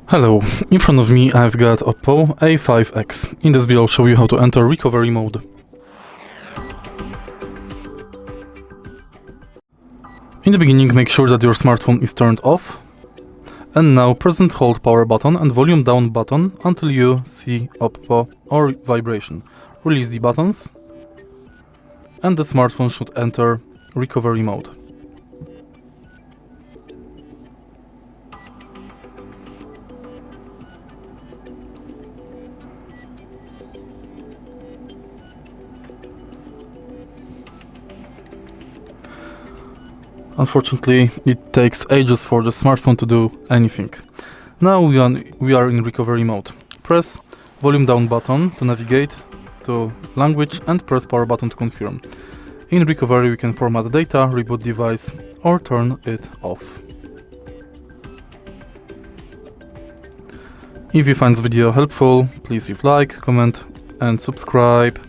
Hello, in front of me I've got OPPO A5x. In this video I'll show you how to enter recovery mode. In the beginning make sure that your smartphone is turned off. And now press and hold power button and volume down button until you see OPPO or vibration. Release the buttons and the smartphone should enter recovery mode. Unfortunately, it takes ages for the smartphone to do anything. Now we are in recovery mode. Press volume down button to navigate to language and press power button to confirm. In recovery we can format data, reboot device or turn it off. If you find this video helpful, please leave like, comment and subscribe.